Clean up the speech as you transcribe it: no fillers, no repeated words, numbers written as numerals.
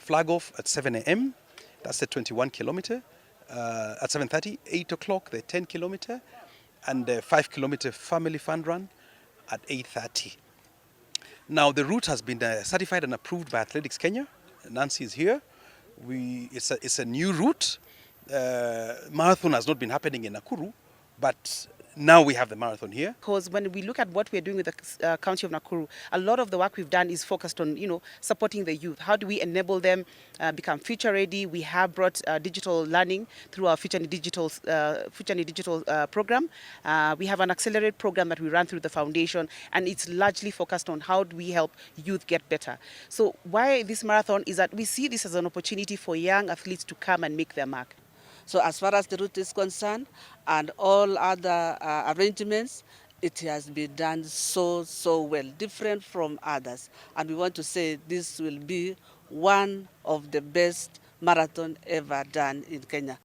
Flag off at 7 a.m. That's the 21 kilometer. At 7:30, 8 o'clock, the 10 kilometer, and the 5 kilometer family fun run at 8:30. Now the route has been certified and approved by Athletics Kenya. Nancy is here. It's a new route. Marathon has not been happening in Nakuru, but now we have the marathon here. Because when we look at what we're doing with the County of Nakuru, a lot of the work we've done is focused on, supporting the youth. How do we enable them become future ready? We have brought digital learning through our Future Digital program. We have an accelerated program that we run through the foundation, and it's largely focused on how do we help youth get better. So why this marathon is that we see this as an opportunity for young athletes to come and make their mark. So as far as the route is concerned and all other arrangements, it has been done so well, different from others. And we want to say this will be one of the best marathon ever done in Kenya.